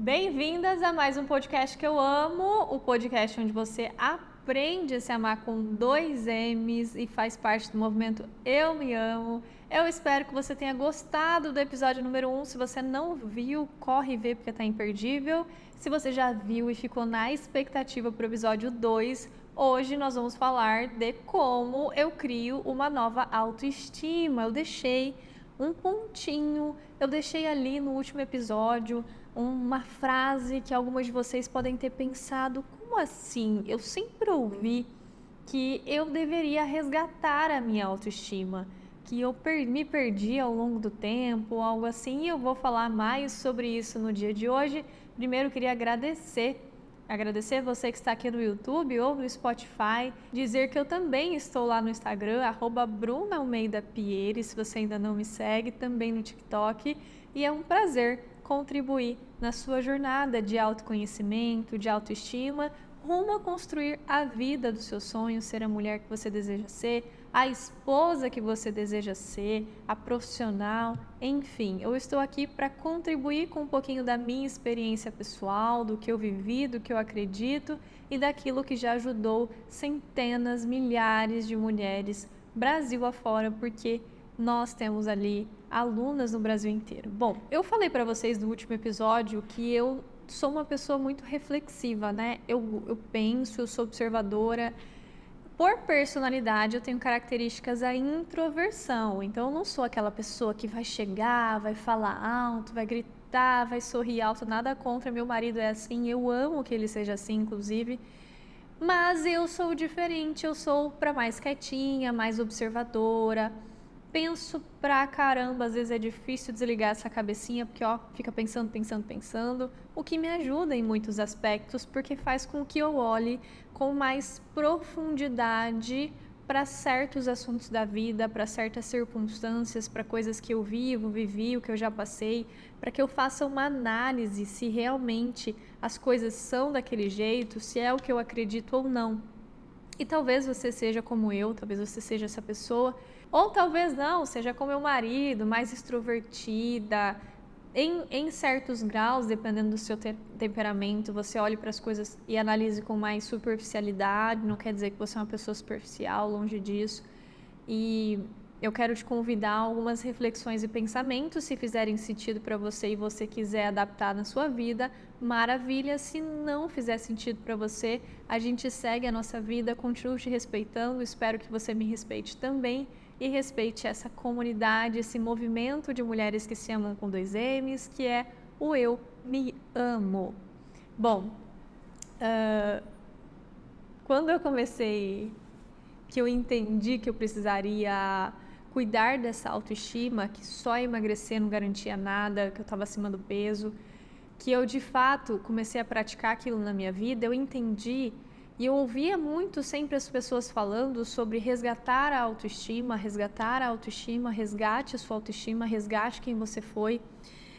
Bem-vindas a mais um podcast que eu amo, o podcast onde você aprende a se amar com 2 M's e faz parte do movimento Eu Me Amo. Eu espero que você tenha gostado do episódio número 1. Se você não viu, corre ver porque tá imperdível. Se você já viu e ficou na expectativa para o episódio 2, hoje nós vamos falar de como eu crio uma nova autoestima. Eu deixei um pontinho, eu deixei ali no último episódio uma frase que algumas de vocês podem ter pensado, como assim? Eu sempre ouvi que eu deveria resgatar a minha autoestima, que eu me perdi ao longo do tempo, algo assim, e eu vou falar mais sobre isso no dia de hoje. Primeiro, queria agradecer você que está aqui no YouTube ou no Spotify, dizer que eu também estou lá no Instagram, @BrunaAlmeidaPieri, se você ainda não me segue, também no TikTok, e é um prazer contribuir na sua jornada de autoconhecimento, de autoestima, rumo a construir a vida dos seus sonhos, ser a mulher que você deseja ser, a esposa que você deseja ser, a profissional, enfim. Eu estou aqui para contribuir com um pouquinho da minha experiência pessoal, do que eu vivi, do que eu acredito e daquilo que já ajudou centenas, milhares de mulheres Brasil afora, porque nós temos ali alunas no Brasil inteiro. Bom, eu falei para vocês no último episódio que eu sou uma pessoa muito reflexiva, né? Eu penso, eu sou observadora. Por personalidade, eu tenho características da introversão. Então, eu não sou aquela pessoa que vai chegar, vai falar alto, vai gritar, vai sorrir alto. Nada contra. Meu marido é assim, eu amo que ele seja assim, inclusive. Mas eu sou diferente, eu sou para mais quietinha, mais observadora. Penso pra caramba, às vezes é difícil desligar essa cabecinha, porque fica pensando, o que me ajuda em muitos aspectos, porque faz com que eu olhe com mais profundidade para certos assuntos da vida, para certas circunstâncias, para coisas que eu vivi, o que eu já passei, para que eu faça uma análise se realmente as coisas são daquele jeito, se é o que eu acredito ou não. E talvez você seja como eu, talvez você seja essa pessoa, ou talvez não, seja como meu marido, mais extrovertida. Em certos graus, dependendo do seu temperamento, você olhe para as coisas e analise com mais superficialidade. Não quer dizer que você é uma pessoa superficial, longe disso. E eu quero te convidar a algumas reflexões e pensamentos, se fizerem sentido para você e você quiser adaptar na sua vida, maravilha. Se não fizer sentido para você, a gente segue a nossa vida, continuo te respeitando, espero que você me respeite também e respeite essa comunidade, esse movimento de mulheres que se amam com 2 M's, que é o Eu Me Amo. Bom, quando eu comecei, que eu entendi que eu precisaria cuidar dessa autoestima, que só emagrecer não garantia nada, que eu estava acima do peso, que eu de fato comecei a praticar aquilo na minha vida, eu entendi e eu ouvia muito sempre as pessoas falando sobre resgatar a autoestima, resgate a sua autoestima, resgate quem você foi.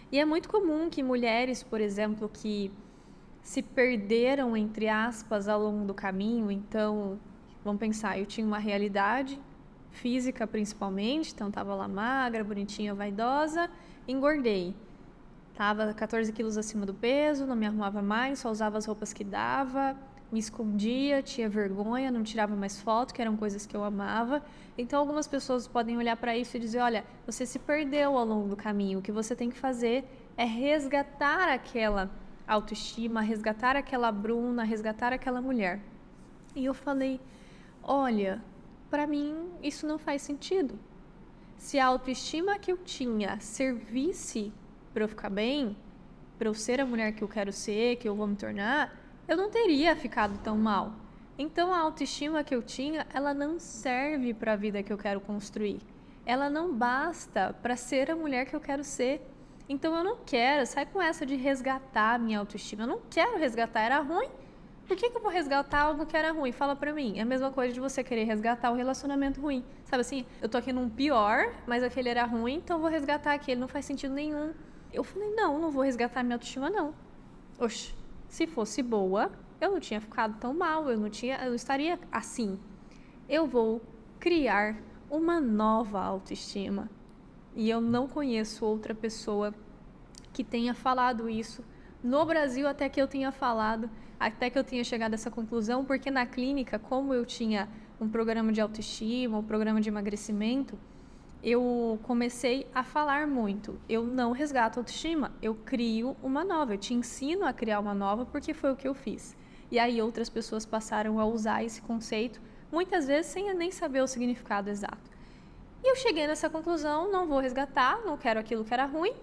E é muito comum que mulheres, por exemplo, que se perderam, entre aspas, ao longo do caminho, então, vamos pensar, eu tinha uma realidade física principalmente, então estava lá magra, bonitinha, vaidosa, engordei. Estava 14 quilos acima do peso, não me arrumava mais, só usava as roupas que dava, me escondia, tinha vergonha, não tirava mais foto, que eram coisas que eu amava. Então, algumas pessoas podem olhar para isso e dizer, olha, você se perdeu ao longo do caminho, o que você tem que fazer é resgatar aquela autoestima, resgatar aquela Bruna, resgatar aquela mulher. E eu falei, olha, para mim isso não faz sentido. Se a autoestima que eu tinha servisse para eu ficar bem, para eu ser a mulher que eu quero ser, que eu vou me tornar, eu não teria ficado tão mal. Então a autoestima que eu tinha, ela não serve para a vida que eu quero construir. Ela não basta para ser a mulher que eu quero ser. Então eu não quero, sai com essa de resgatar a minha autoestima. Eu não quero resgatar, era ruim. Por que eu vou resgatar algo que era ruim? Fala pra mim. É a mesma coisa de você querer resgatar o relacionamento ruim. Sabe assim, eu tô aqui num pior, mas aquele era ruim, então eu vou resgatar aquele. Não faz sentido nenhum. Eu falei, não vou resgatar minha autoestima, não. Oxe, se fosse boa, eu não tinha ficado tão mal, eu não estaria assim. Eu vou criar uma nova autoestima. E eu não conheço outra pessoa que tenha falado isso no Brasil até que eu tenha falado, até que eu tenha chegado a essa conclusão, porque na clínica, como eu tinha um programa de autoestima, um programa de emagrecimento, eu comecei a falar muito. Eu não resgato a autoestima, eu crio uma nova, eu te ensino a criar uma nova porque foi o que eu fiz. E aí outras pessoas passaram a usar esse conceito, muitas vezes sem nem saber o significado exato. E eu cheguei nessa conclusão, não vou resgatar, não quero aquilo que era ruim.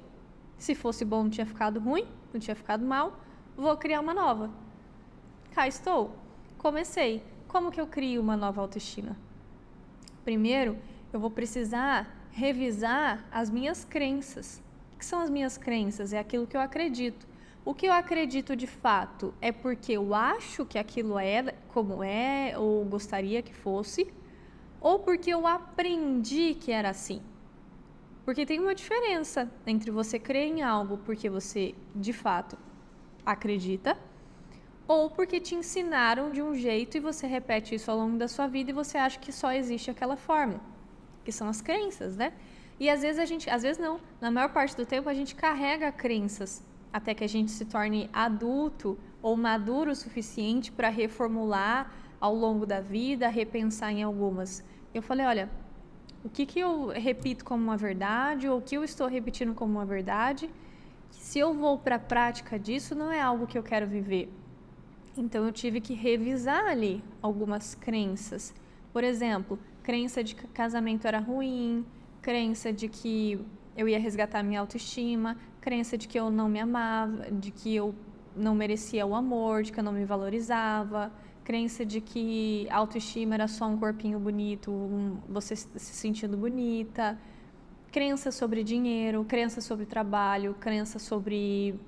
Se fosse bom, não tinha ficado ruim, não tinha ficado mal, vou criar uma nova. Cá estou. Comecei. Como que eu crio uma nova autoestima? Primeiro, eu vou precisar revisar as minhas crenças. O que são as minhas crenças? É aquilo que eu acredito. O que eu acredito de fato é porque eu acho que aquilo é como é ou gostaria que fosse, ou porque eu aprendi que era assim. Porque tem uma diferença entre você crer em algo porque você de fato acredita, ou porque te ensinaram de um jeito e você repete isso ao longo da sua vida e você acha que só existe aquela forma, que são as crenças, né? E às vezes não, na maior parte do tempo a gente carrega crenças até que a gente se torne adulto ou maduro o suficiente para reformular ao longo da vida, repensar em algumas. Eu falei, olha, o que eu repito como uma verdade ou o que eu estou repetindo como uma verdade, se eu vou para a prática disso, não é algo que eu quero viver. Então eu tive que revisar ali algumas crenças. Por exemplo, crença de que casamento era ruim, crença de que eu ia resgatar minha autoestima, crença de que eu não me amava, de que eu não merecia o amor, de que eu não me valorizava, crença de que autoestima era só um corpinho bonito, você se sentindo bonita, crença sobre dinheiro, crença sobre trabalho, crença sobre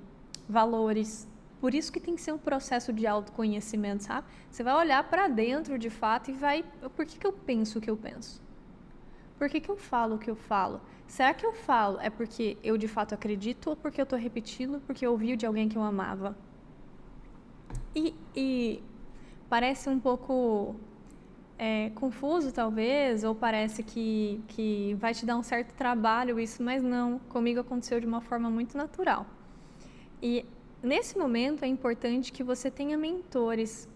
valores. Por isso que tem que ser um processo de autoconhecimento, sabe? Você vai olhar para dentro de fato e vai... Por que eu penso o que eu penso? Por que eu falo o que eu falo? Será que eu falo é porque eu de fato acredito ou porque eu estou repetindo porque eu ouvi de alguém que eu amava? E parece um pouco confuso, talvez, ou parece que vai te dar um certo trabalho isso, mas não. Comigo aconteceu de uma forma muito natural. E nesse momento é importante que você tenha mentores,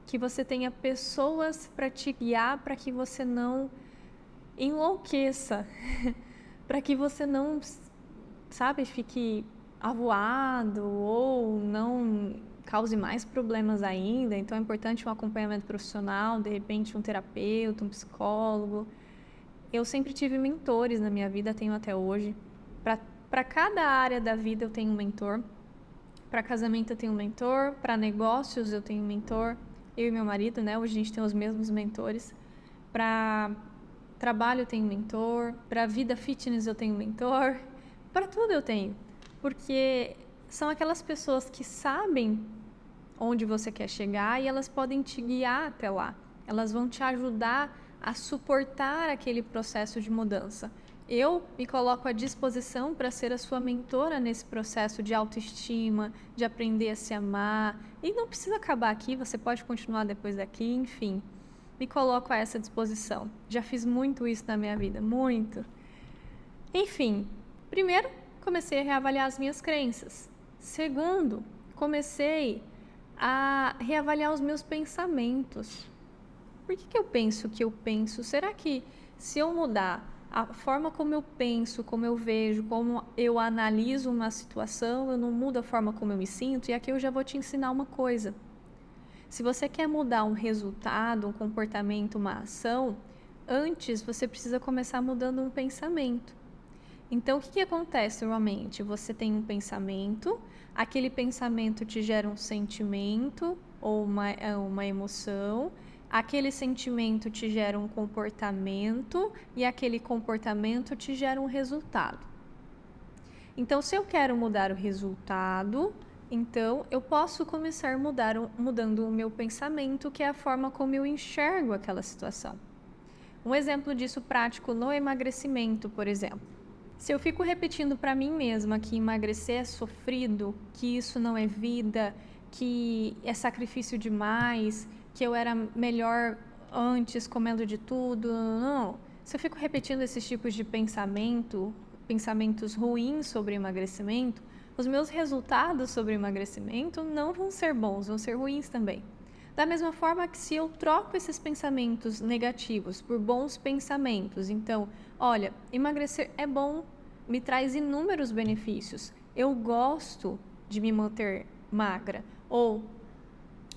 que você tenha pessoas para te guiar, para que você não enlouqueça, para que você não, sabe, fique avoado ou não cause mais problemas ainda. Então é importante um acompanhamento profissional, de repente um terapeuta, um psicólogo. Eu sempre tive mentores na minha vida, tenho até hoje. Para cada área da vida eu tenho um mentor. Para casamento eu tenho um mentor, para negócios eu tenho um mentor, eu e meu marido, né? Hoje a gente tem os mesmos mentores. Para trabalho eu tenho um mentor, para vida fitness eu tenho um mentor, para tudo eu tenho. Porque são aquelas pessoas que sabem onde você quer chegar e elas podem te guiar até lá. Elas vão te ajudar a suportar aquele processo de mudança. Eu me coloco à disposição para ser a sua mentora nesse processo de autoestima, de aprender a se amar. E não precisa acabar aqui, você pode continuar depois daqui, enfim. Me coloco a essa disposição. Já fiz muito isso na minha vida, muito. Enfim, primeiro, comecei a reavaliar as minhas crenças. Segundo, comecei a reavaliar os meus pensamentos. Por que eu penso o que eu penso? Será que se eu mudar a forma como eu penso, como eu vejo, como eu analiso uma situação, eu não mudo a forma como eu me sinto? E aqui eu já vou te ensinar uma coisa. Se você quer mudar um resultado, um comportamento, uma ação, antes você precisa começar mudando um pensamento. Então, o que acontece normalmente? Você tem um pensamento, aquele pensamento te gera um sentimento ou uma emoção, aquele sentimento te gera um comportamento e aquele comportamento te gera um resultado. Então, se eu quero mudar o resultado, então eu posso começar mudando o meu pensamento, que é a forma como eu enxergo aquela situação. Um exemplo disso prático no emagrecimento, por exemplo. Se eu fico repetindo para mim mesma que emagrecer é sofrido, que isso não é vida, que é sacrifício demais, que eu era melhor antes comendo de tudo, não. Se eu fico repetindo esses tipos de pensamentos ruins sobre emagrecimento, os meus resultados sobre emagrecimento não vão ser bons, vão ser ruins também. Da mesma forma que se eu troco esses pensamentos negativos por bons pensamentos, então, olha, emagrecer é bom, me traz inúmeros benefícios. Eu gosto de me manter magra, ou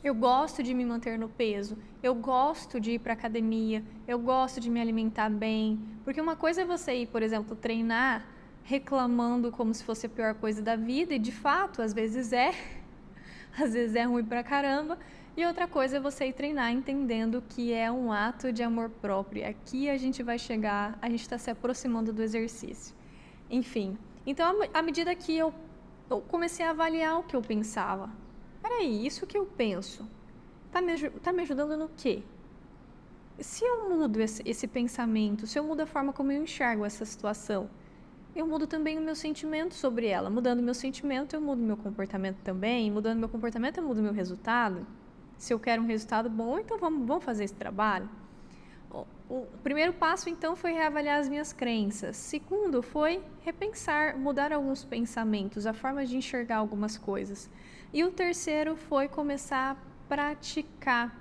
eu gosto de me manter no peso, eu gosto de ir para academia, eu gosto de me alimentar bem. Porque uma coisa é você ir, por exemplo, treinar reclamando como se fosse a pior coisa da vida, e de fato, às vezes é ruim pra caramba. E outra coisa é você ir treinar entendendo que é um ato de amor próprio. E aqui a gente vai chegar, a gente está se aproximando do exercício. Enfim, então à medida que eu comecei a avaliar o que eu pensava. Peraí, isso que eu penso, tá me ajudando no quê? Se eu mudo esse pensamento, se eu mudo a forma como eu enxergo essa situação, eu mudo também o meu sentimento sobre ela. Mudando o meu sentimento, eu mudo o meu comportamento também. Mudando o meu comportamento, eu mudo o meu resultado. Se eu quero um resultado bom, então vamos fazer esse trabalho. O primeiro passo, então, foi reavaliar as minhas crenças. Segundo, foi repensar, mudar alguns pensamentos, a forma de enxergar algumas coisas. E o terceiro foi começar a praticar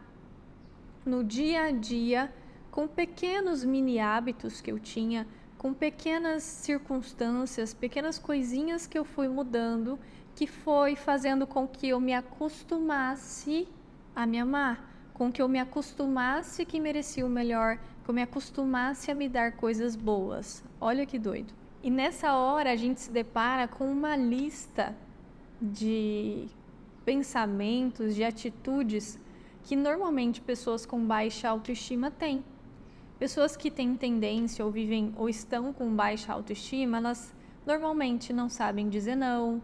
no dia a dia, com pequenos mini hábitos que eu tinha, com pequenas circunstâncias, pequenas coisinhas que eu fui mudando, que foi fazendo com que eu me acostumasse a me amar, com que eu me acostumasse que merecia o melhor, que eu me acostumasse a me dar coisas boas. Olha que doido. E nessa hora a gente se depara com uma lista de pensamentos, de atitudes que normalmente pessoas com baixa autoestima têm. Pessoas que têm tendência ou vivem ou estão com baixa autoestima, elas normalmente não sabem dizer não,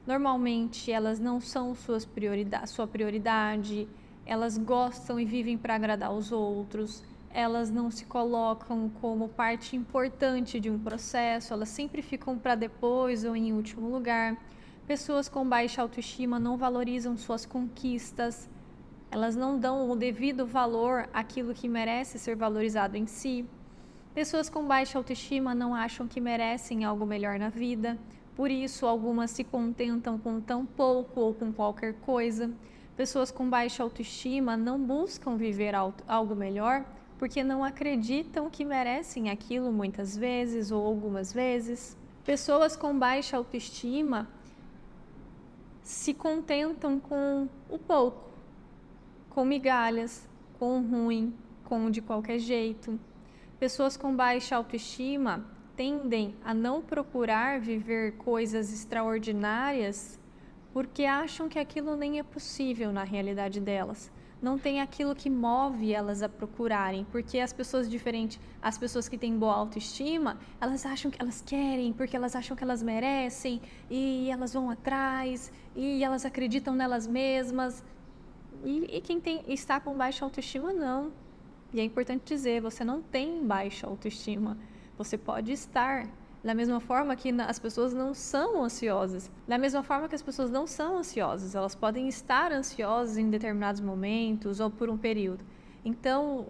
normalmente elas não são sua prioridade, elas gostam e vivem para agradar os outros, elas não se colocam como parte importante de um processo, elas sempre ficam para depois ou em último lugar. Pessoas com baixa autoestima não valorizam suas conquistas, elas não dão o devido valor àquilo que merece ser valorizado em si. Pessoas com baixa autoestima não acham que merecem algo melhor na vida, por isso algumas se contentam com tão pouco ou com qualquer coisa. Pessoas com baixa autoestima não buscam viver algo melhor porque não acreditam que merecem aquilo muitas vezes ou algumas vezes. Pessoas com baixa autoestima se contentam com o pouco, com migalhas, com o ruim, com o de qualquer jeito. Pessoas com baixa autoestima tendem a não procurar viver coisas extraordinárias porque acham que aquilo nem é possível na realidade delas. Não tem aquilo que move elas a procurarem, porque as pessoas diferentes, as pessoas que têm boa autoestima, elas acham que elas querem, porque elas acham que elas merecem, e elas vão atrás, e elas acreditam nelas mesmas. E quem está com baixa autoestima, não. E é importante dizer, você não tem baixa autoestima, você pode estar. Da mesma forma que as pessoas não são ansiosas. Da mesma forma que as pessoas não são ansiosas. Elas podem estar ansiosas em determinados momentos ou por um período. Então,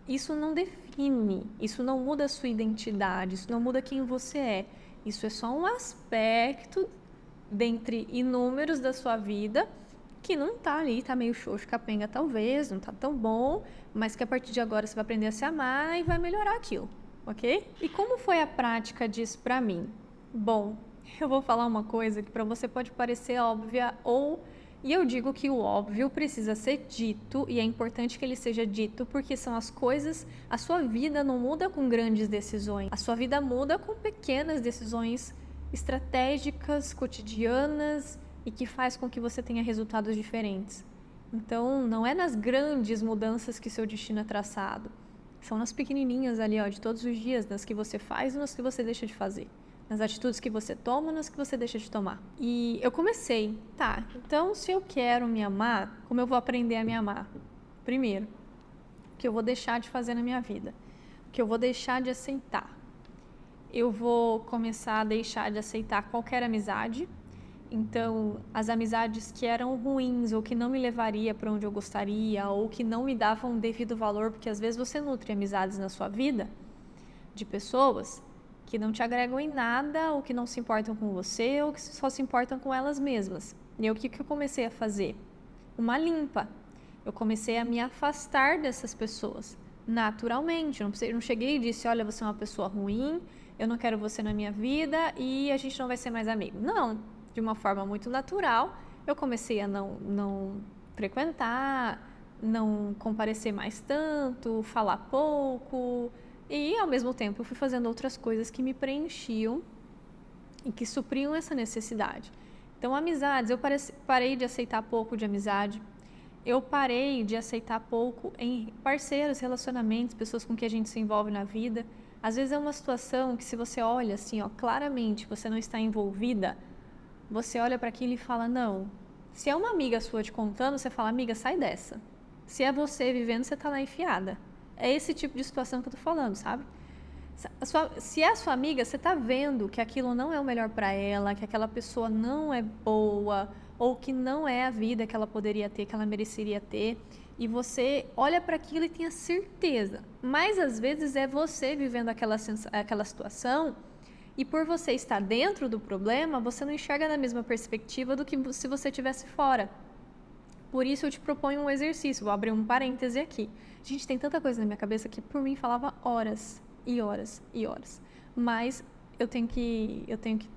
isso não define, isso não muda a sua identidade, isso não muda quem você é. Isso é só um aspecto dentre inúmeros da sua vida que não tá ali, tá meio xoxo, capenga talvez, não tá tão bom, mas que a partir de agora você vai aprender a se amar e vai melhorar aquilo. Ok? E como foi a prática disso para mim? Bom, eu vou falar uma coisa que para você pode parecer óbvia e eu digo que o óbvio precisa ser dito e é importante que ele seja dito porque são as coisas, a sua vida não muda com grandes decisões, a sua vida muda com pequenas decisões estratégicas, cotidianas e que faz com que você tenha resultados diferentes. Então, não é nas grandes mudanças que seu destino é traçado. São nas pequenininhas ali, ó, de todos os dias, nas que você faz e nas que você deixa de fazer. Nas atitudes que você toma e nas que você deixa de tomar. E eu comecei, tá, então se eu quero me amar, como eu vou aprender a me amar? Primeiro, o que eu vou deixar de fazer na minha vida? O que eu vou deixar de aceitar? Eu vou começar a deixar de aceitar qualquer amizade. Então, as amizades que eram ruins ou que não me levaria para onde eu gostaria ou que não me davam devido valor, porque às vezes você nutre amizades na sua vida de pessoas que não te agregam em nada, ou que não se importam com você, ou que só se importam com elas mesmas. E o que eu comecei a fazer? Uma limpa. Eu comecei a me afastar dessas pessoas, naturalmente. Eu não cheguei e disse, olha, você é uma pessoa ruim, eu não quero você na minha vida e a gente não vai ser mais amigo. Não, de uma forma muito natural, eu comecei a não frequentar, não comparecer mais tanto, falar pouco, e ao mesmo tempo eu fui fazendo outras coisas que me preenchiam e que supriam essa necessidade. Então, amizades, eu parei de aceitar pouco de amizade, eu parei de aceitar pouco em parceiros, relacionamentos, pessoas com quem a gente se envolve na vida. Às vezes é uma situação que, se você olha assim, ó, claramente você não está envolvida, você olha para aquilo e fala, não. Se é uma amiga sua te contando, você fala, amiga, sai dessa. Se é você vivendo, você está lá enfiada. É esse tipo de situação que eu tô falando, sabe? Se é a sua amiga, você está vendo que aquilo não é o melhor para ela, que aquela pessoa não é boa, ou que não é a vida que ela poderia ter, que ela mereceria ter, e você olha para aquilo e tem a certeza. Mas às vezes é você vivendo aquela situação, e por você estar dentro do problema, você não enxerga na mesma perspectiva do que se você estivesse fora. Por isso eu te proponho um exercício, vou abrir um parêntese aqui. Gente, tem tanta coisa na minha cabeça que por mim falava horas e horas e horas. Mas eu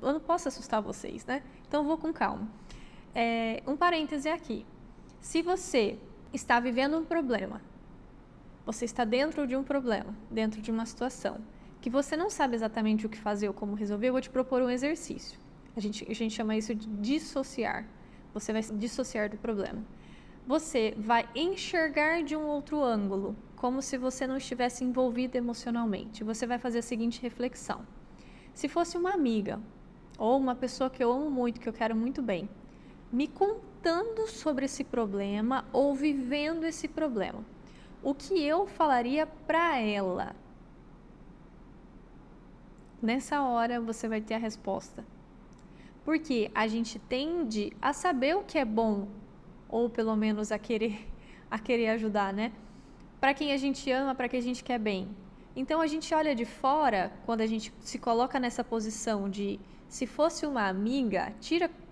não posso assustar vocês, né? Então eu vou com calma. Um parêntese aqui. Se você está vivendo um problema, você está dentro de um problema, dentro de uma situação, que você não sabe exatamente o que fazer ou como resolver, eu vou te propor um exercício. A gente chama isso de dissociar. Você vai se dissociar do problema. Você vai enxergar de um outro ângulo, como se você não estivesse envolvido emocionalmente. Você vai fazer a seguinte reflexão. Se fosse uma amiga, ou uma pessoa que eu amo muito, que eu quero muito bem, me contando sobre esse problema, ou vivendo esse problema, o que eu falaria para ela? Nessa hora você vai ter a resposta. Porque a gente tende a saber o que é bom, ou pelo menos a querer ajudar, né? Para quem a gente ama, para quem a gente quer bem. Então a gente olha de fora, quando a gente se coloca nessa posição de, se fosse uma amiga,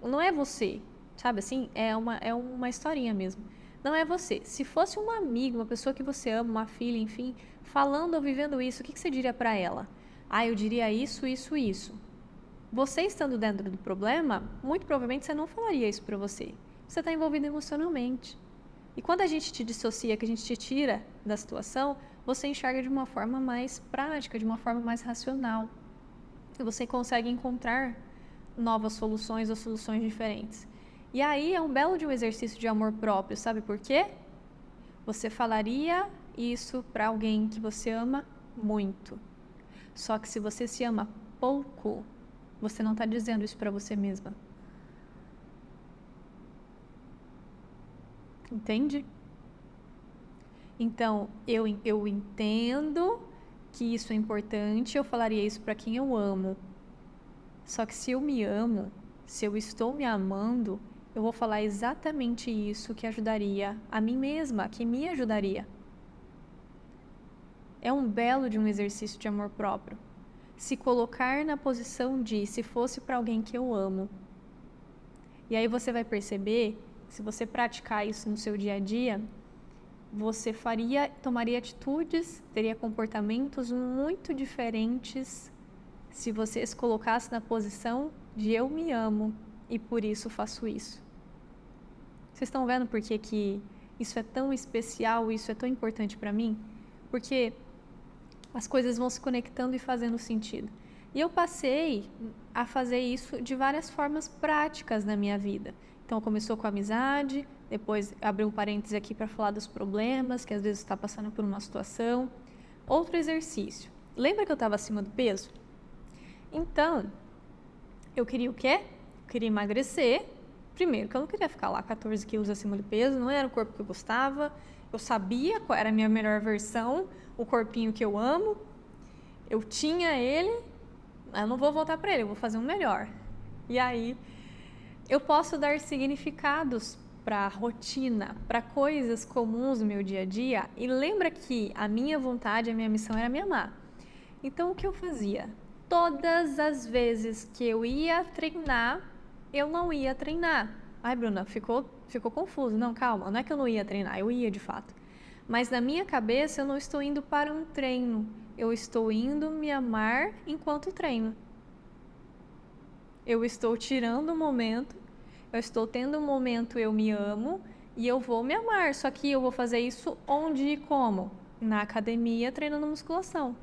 não é você, sabe assim? É uma historinha mesmo. Não é você. Se fosse uma amiga, uma pessoa que você ama, uma filha, enfim, falando ou vivendo isso, o que você diria para ela? Ah, eu diria isso, isso, isso. Você estando dentro do problema, muito provavelmente você não falaria isso para você. Você está envolvido emocionalmente. E quando a gente te dissocia, que a gente te tira da situação, você enxerga de uma forma mais prática, de uma forma mais racional. E você consegue encontrar novas soluções ou soluções diferentes. E aí é um belo de um exercício de amor próprio, sabe por quê? Você falaria isso para alguém que você ama muito. Só que se você se ama pouco, você não está dizendo isso para você mesma. Entende? Então, eu entendo que isso é importante, eu falaria isso para quem eu amo. Só que se eu me amo, se eu estou me amando, eu vou falar exatamente isso que ajudaria a mim mesma, que me ajudaria. É um belo de um exercício de amor próprio. Se colocar na posição de, se fosse para alguém que eu amo. E aí você vai perceber, se você praticar isso no seu dia a dia, você tomaria atitudes, teria comportamentos muito diferentes se você se colocasse na posição de eu me amo e por isso faço isso. Vocês estão vendo por que isso é tão especial, isso é tão importante para mim? Porque as coisas vão se conectando e fazendo sentido. E eu passei a fazer isso de várias formas práticas na minha vida. Então, começou com a amizade, depois abri um parêntese aqui para falar dos problemas, que às vezes está passando por uma situação. Outro exercício. Lembra que eu estava acima do peso? Então, eu queria o quê? Eu queria emagrecer. Primeiro, que eu não queria ficar lá 14 quilos acima do peso, não era o corpo que eu gostava. Eu sabia qual era a minha melhor versão, o corpinho que eu amo. Eu tinha ele, eu não vou voltar para ele, eu vou fazer um melhor. E aí, eu posso dar significados para a rotina, para coisas comuns no meu dia a dia. E lembra que a minha vontade, a minha missão era me amar. Então, o que eu fazia? todas as vezes que eu ia treinar, eu não ia treinar. Ai, Bruna, ficou confuso. Não, calma, não é que eu não ia treinar, eu ia de fato. Mas na minha cabeça eu não estou indo para um treino, eu estou indo me amar enquanto treino. Eu estou tirando um momento, eu estou tendo um momento eu me amo e eu vou me amar. Só que eu vou fazer isso onde e como? Na academia, treinando musculação.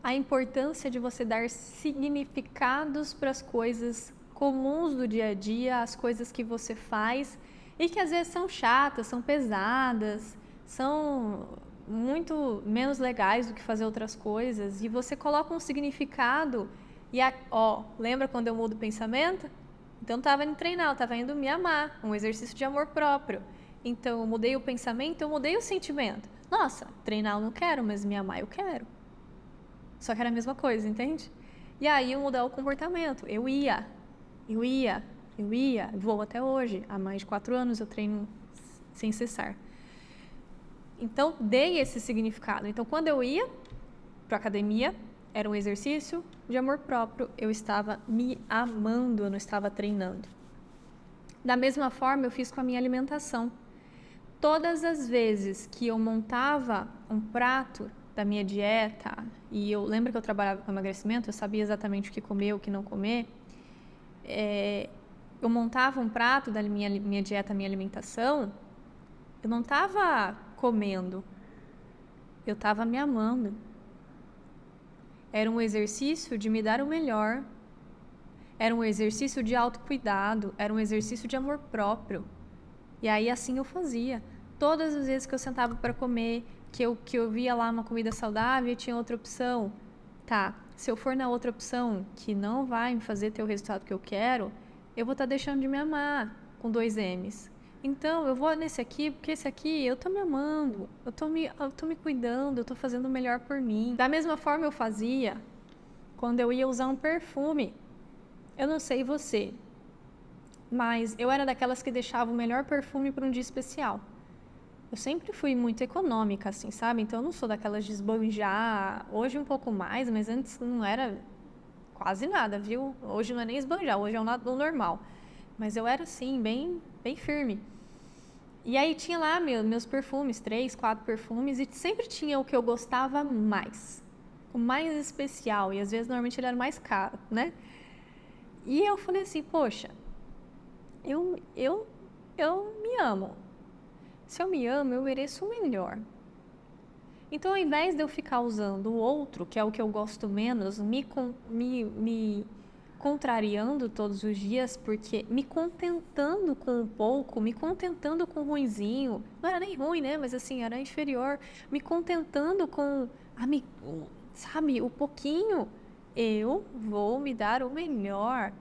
A importância de você dar significados para as coisas comuns do dia a dia, as coisas que você faz e que às vezes são chatas, são pesadas, são muito menos legais do que fazer outras coisas, e você coloca um significado e, lembra quando eu mudo o pensamento? Então eu estava indo treinar, eu estava indo me amar, um exercício de amor próprio. Então eu mudei o pensamento, eu mudei o sentimento. Nossa, treinar eu não quero, mas me amar eu quero. Só que era a mesma coisa, entende? E aí eu mudar o comportamento, eu ia, vou até hoje, há mais de 4 anos eu treino sem cessar. Então, dei esse significado. Então, quando eu ia para a academia, era um exercício de amor próprio, eu estava me amando, eu não estava treinando. Da mesma forma, eu fiz com a minha alimentação. Todas as vezes que eu montava um prato da minha dieta, e eu lembro que eu trabalhava com emagrecimento, eu sabia exatamente o que comer, o que não comer, eu montava um prato da minha dieta, minha alimentação, eu não estava comendo, eu estava me amando. Era um exercício de me dar o melhor, era um exercício de autocuidado, era um exercício de amor próprio. E aí assim eu fazia. Todas as vezes que eu sentava para comer, que eu via lá uma comida saudável e tinha outra opção, tá, se eu for na outra opção que não vai me fazer ter o resultado que eu quero, eu vou estar deixando de me amar, com 2 M's. Então, eu vou nesse aqui, porque esse aqui eu tô me amando, eu tô me cuidando, eu tô fazendo o melhor por mim. Da mesma forma eu fazia quando eu ia usar um perfume. Eu não sei você, mas eu era daquelas que deixava o melhor perfume para um dia especial. Eu sempre fui muito econômica, assim, sabe? Então, eu não sou daquelas de esbanjar. Hoje um pouco mais, mas antes não era quase nada, viu? Hoje não é nem esbanjar, hoje é um normal. Mas eu era, assim, bem firme. E aí tinha lá meus perfumes, 3, 4 perfumes, e sempre tinha o que eu gostava mais. O mais especial, e às vezes normalmente ele era mais caro, né? E eu falei assim, poxa, eu me amo. Se eu me amo, eu mereço o melhor. Então, ao invés de eu ficar usando o outro, que é o que eu gosto menos, me contrariando todos os dias, porque me contentando com um pouco, me contentando com o ruinzinho, não era nem ruim, né? Mas assim, era inferior, me contentando com, sabe, o pouquinho, eu vou me dar o melhor.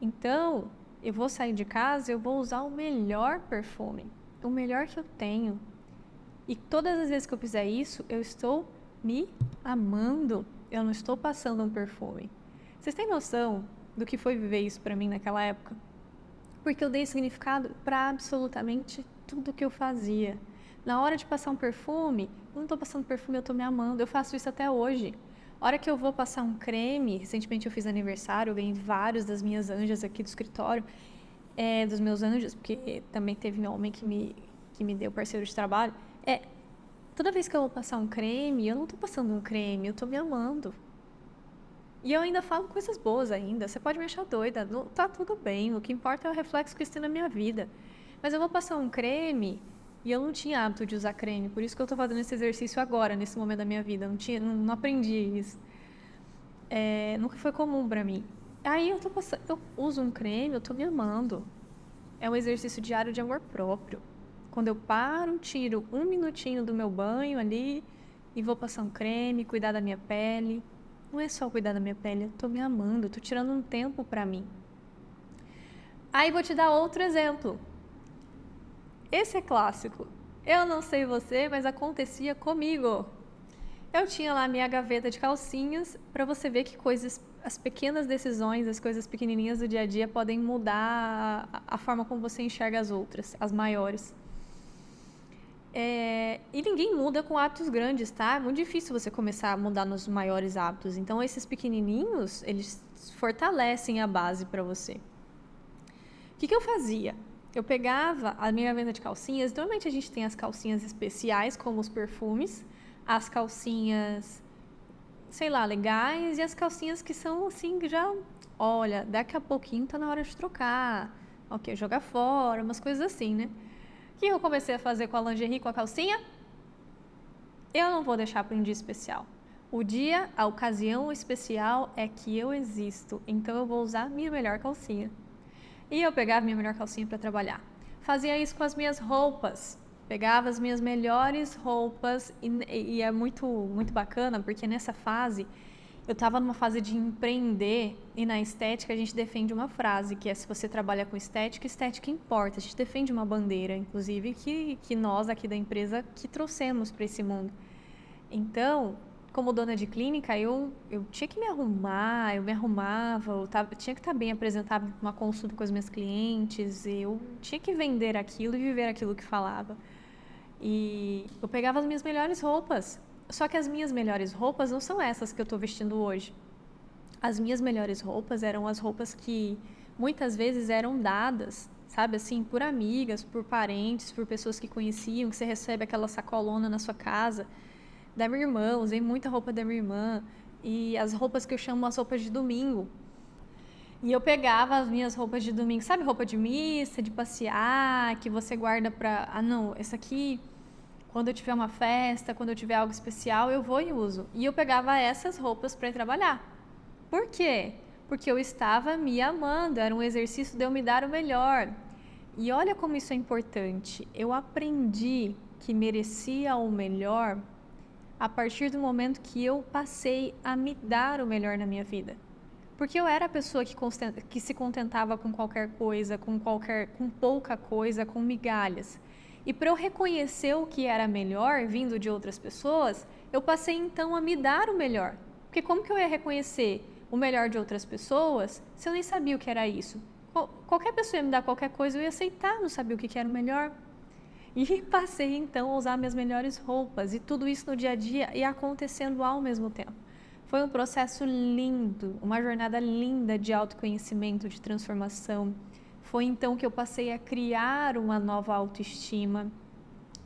Então, eu vou sair de casa, eu vou usar o melhor perfume, o melhor que eu tenho. E todas as vezes que eu fizer isso, eu estou me amando. Eu não estou passando um perfume. Vocês têm noção do que foi viver isso para mim naquela época? Porque eu dei significado para absolutamente tudo que eu fazia. Na hora de passar um perfume, eu não estou passando perfume, eu estou me amando. Eu faço isso até hoje. A hora que eu vou passar um creme, recentemente eu fiz aniversário, eu ganhei vários das minhas anjas aqui do escritório, dos meus anjos, porque também teve meu homem que me deu parceiro de trabalho. Toda vez que eu vou passar um creme, eu não tô passando um creme, eu tô me amando. E eu ainda falo coisas boas ainda, você pode me achar doida, não, tá tudo bem, o que importa é o reflexo que isso tem na minha vida. Mas eu vou passar um creme, e eu não tinha hábito de usar creme, por isso que eu tô fazendo esse exercício agora, nesse momento da minha vida, não aprendi isso. Nunca foi comum pra mim. Aí eu uso um creme, eu tô me amando. É um exercício diário de amor próprio. Quando eu paro, tiro 1 minutinho do meu banho ali e vou passar um creme, cuidar da minha pele. Não é só cuidar da minha pele, eu tô me amando, eu tô tirando um tempo pra mim. Aí vou te dar outro exemplo. Esse é clássico. Eu não sei você, mas acontecia comigo. Eu tinha lá minha gaveta de calcinhas, para você ver que as pequenas decisões, as coisas pequenininhas do dia a dia podem mudar a forma como você enxerga as outras, as maiores. E ninguém muda com hábitos grandes, tá? É muito difícil você começar a mudar nos maiores hábitos. Então, esses pequenininhos, eles fortalecem a base para você. O que eu fazia? Eu pegava a minha venda de calcinhas. Normalmente a gente tem as calcinhas especiais, como os perfumes, as calcinhas, sei lá, legais, e as calcinhas que são assim, que já, olha, daqui a pouquinho tá na hora de trocar, ok, jogar fora, umas coisas assim, né? O que eu comecei a fazer com a lingerie, com a calcinha? Eu não vou deixar para um dia especial. O dia, a ocasião especial é que eu existo, então eu vou usar minha melhor calcinha. E eu pegava minha melhor calcinha para trabalhar. Fazia isso com as minhas roupas. Pegava as minhas melhores roupas e é muito, muito bacana, porque nessa fase eu estava numa fase de empreender e na estética a gente defende uma frase, que é: se você trabalha com estética, estética importa. A gente defende uma bandeira, inclusive, que nós aqui da empresa que trouxemos para esse mundo. Então, como dona de clínica, eu tinha que me arrumar, eu me arrumava, tinha que estar bem apresentável para uma consulta com as minhas clientes, eu tinha que vender aquilo e viver aquilo que falava. E eu pegava as minhas melhores roupas. Só que as minhas melhores roupas não são essas que eu estou vestindo hoje. As minhas melhores roupas eram as roupas que muitas vezes eram dadas, sabe, assim, por amigas, por parentes, por pessoas que conheciam, que você recebe aquela sacolona na sua casa. Da minha irmã, usei muita roupa da minha irmã. E as roupas que eu chamo as roupas de domingo. E eu pegava as minhas roupas de domingo, sabe, roupa de missa, de passear, que você guarda pra... Ah, não, essa aqui, quando eu tiver uma festa, quando eu tiver algo especial, eu vou e uso. E eu pegava essas roupas para ir trabalhar. Por quê? Porque eu estava me amando, era um exercício de eu me dar o melhor. E olha como isso é importante. Eu aprendi que merecia o melhor a partir do momento que eu passei a me dar o melhor na minha vida. Porque eu era a pessoa que se contentava com qualquer coisa, com pouca coisa, com migalhas. E para eu reconhecer o que era melhor vindo de outras pessoas, eu passei então a me dar o melhor. Porque como que eu ia reconhecer o melhor de outras pessoas se eu nem sabia o que era isso? Qualquer pessoa ia me dar qualquer coisa, eu ia aceitar, não sabia o que era o melhor. E passei então a usar minhas melhores roupas e tudo isso no dia a dia e acontecendo ao mesmo tempo. Foi um processo lindo, uma jornada linda de autoconhecimento, de transformação. Foi então que eu passei a criar uma nova autoestima,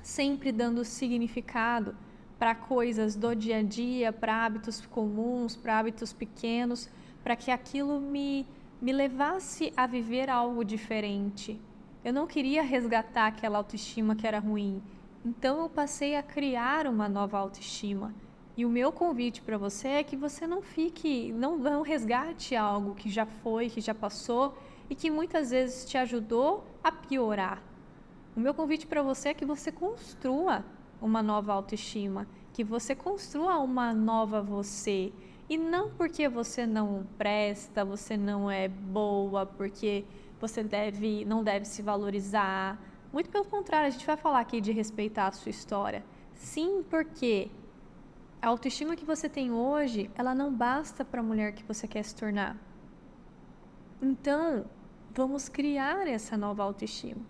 sempre dando significado para coisas do dia a dia, para hábitos comuns, para hábitos pequenos, para que aquilo me levasse a viver algo diferente. Eu não queria resgatar aquela autoestima que era ruim. Então eu passei a criar uma nova autoestima. E o meu convite para você é que você não resgate algo que já foi, que já passou e que muitas vezes te ajudou a piorar. O meu convite para você é que você construa uma nova autoestima, que você construa uma nova você. E não porque você não presta, você não é boa, porque você não deve se valorizar. Muito pelo contrário, a gente vai falar aqui de respeitar a sua história. Sim, porque a autoestima que você tem hoje, ela não basta para a mulher que você quer se tornar. Então, vamos criar essa nova autoestima.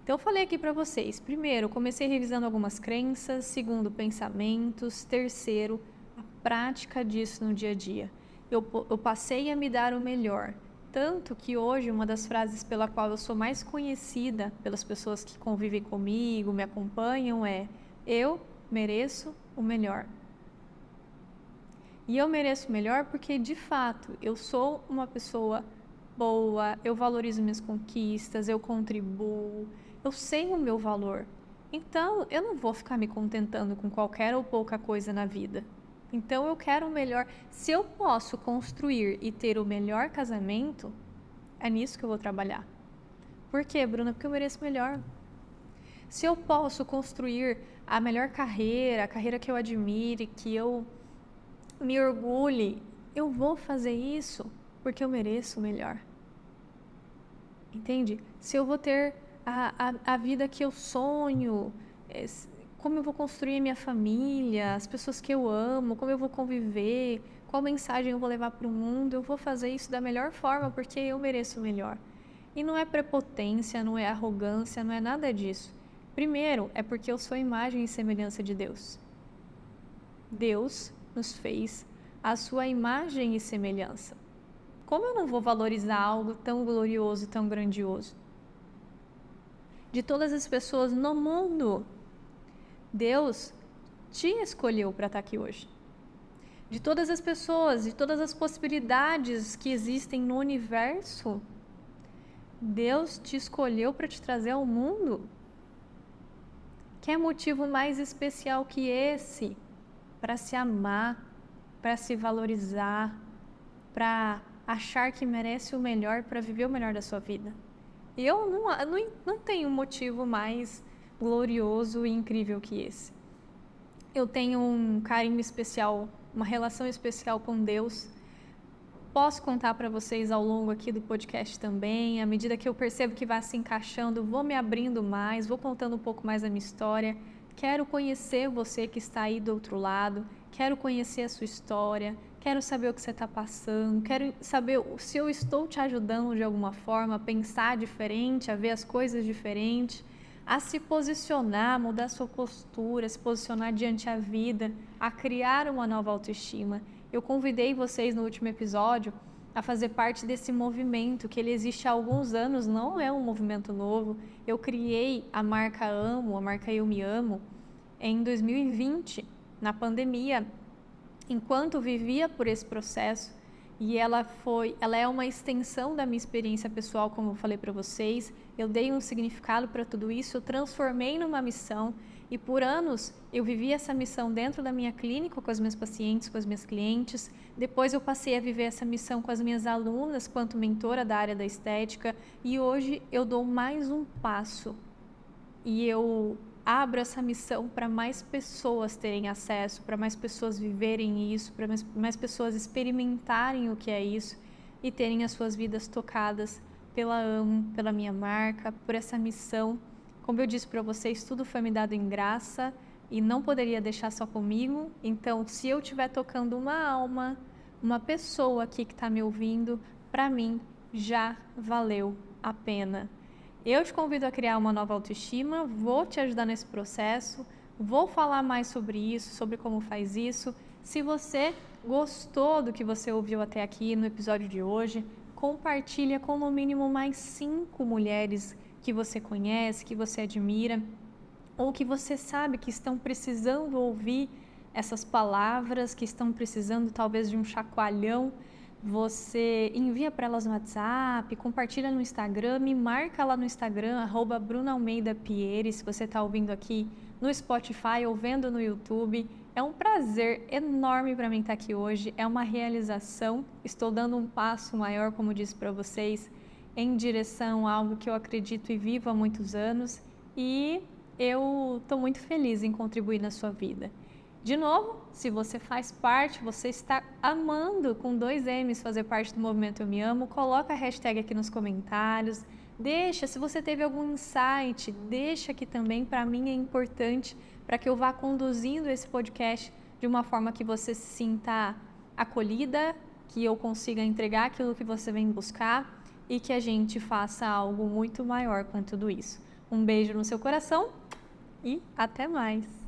Então, eu falei aqui para vocês. Primeiro, comecei revisando algumas crenças. Segundo, pensamentos. Terceiro, a prática disso no dia a dia. Eu passei a me dar o melhor. Tanto que hoje uma das frases pela qual eu sou mais conhecida pelas pessoas que convivem comigo, me acompanham é: eu mereço o melhor. E eu mereço o melhor porque, de fato, eu sou uma pessoa boa, eu valorizo minhas conquistas, eu contribuo, eu sei o meu valor. Então, eu não vou ficar me contentando com qualquer ou pouca coisa na vida. Então eu quero o melhor. Se eu posso construir e ter o melhor casamento, é nisso que eu vou trabalhar. Por quê, Bruna? Porque eu mereço melhor. Se eu posso construir a melhor carreira, a carreira que eu admire, que eu me orgulhe, eu vou fazer isso porque eu mereço o melhor. Entende? Se eu vou ter a vida que eu sonho, como eu vou construir a minha família, as pessoas que eu amo, como eu vou conviver, qual mensagem eu vou levar para o mundo, eu vou fazer isso da melhor forma porque eu mereço o melhor. E não é prepotência, não é arrogância, não é nada disso. Primeiro, é porque eu sou a imagem e semelhança de Deus. Deus nos fez a sua imagem e semelhança. Como eu não vou valorizar algo tão glorioso, tão grandioso? De todas as pessoas no mundo, Deus te escolheu para estar aqui hoje. De todas as pessoas, de todas as possibilidades que existem no universo, Deus te escolheu para te trazer ao mundo. Que motivo mais especial que esse para se amar, para se valorizar, para achar que merece o melhor, para viver o melhor da sua vida? E eu não tenho motivo mais glorioso e incrível que esse. Eu tenho um carinho especial, uma relação especial com Deus. Posso contar para vocês ao longo aqui do podcast também. À medida que eu percebo que vai se encaixando, vou me abrindo mais, vou contando um pouco mais a minha história. Quero conhecer você que está aí do outro lado. Quero conhecer a sua história. Quero saber o que você está passando. Quero saber se eu estou te ajudando de alguma forma a pensar diferente, a ver as coisas diferente, a se posicionar, mudar sua postura, se posicionar diante da vida, a criar uma nova autoestima. Eu convidei vocês no último episódio a fazer parte desse movimento, que ele existe há alguns anos, não é um movimento novo. Eu criei a marca Amo, a marca Eu Me Amo, em 2020, na pandemia, enquanto vivia por esse processo. E ela é uma extensão da minha experiência pessoal, como eu falei para vocês. Eu dei um significado para tudo isso, eu transformei numa missão. E por anos eu vivi essa missão dentro da minha clínica, com as minhas pacientes, com as minhas clientes. Depois eu passei a viver essa missão com as minhas alunas, quanto mentora da área da estética. E hoje eu dou mais um passo. E eu abro essa missão para mais pessoas terem acesso, para mais pessoas viverem isso, para mais pessoas experimentarem o que é isso e terem as suas vidas tocadas pela Amo, pela minha marca, por essa missão. Como eu disse para vocês, tudo foi me dado em graça e não poderia deixar só comigo. Então, se eu estiver tocando uma alma, uma pessoa aqui que está me ouvindo, para mim já valeu a pena. Eu te convido a criar uma nova autoestima, vou te ajudar nesse processo, vou falar mais sobre isso, sobre como faz isso. Se você gostou do que você ouviu até aqui no episódio de hoje, compartilha com no mínimo mais 5 mulheres que você conhece, que você admira, ou que você sabe que estão precisando ouvir essas palavras, que estão precisando talvez de um chacoalhão. Você envia para elas no WhatsApp, compartilha no Instagram, me marca lá no Instagram, @BrunaAlmeidaPieri, se você está ouvindo aqui no Spotify ou vendo no YouTube. É um prazer enorme para mim estar aqui hoje, é uma realização. Estou dando um passo maior, como disse para vocês, em direção a algo que eu acredito e vivo há muitos anos, e eu estou muito feliz em contribuir na sua vida. De novo, se você faz parte, você está amando com 2 M's fazer parte do movimento Eu Me Amo, coloca a hashtag aqui nos comentários, deixa, se você teve algum insight, deixa aqui também, para mim é importante, para que eu vá conduzindo esse podcast de uma forma que você se sinta acolhida, que eu consiga entregar aquilo que você vem buscar e que a gente faça algo muito maior com tudo isso. Um beijo no seu coração e até mais!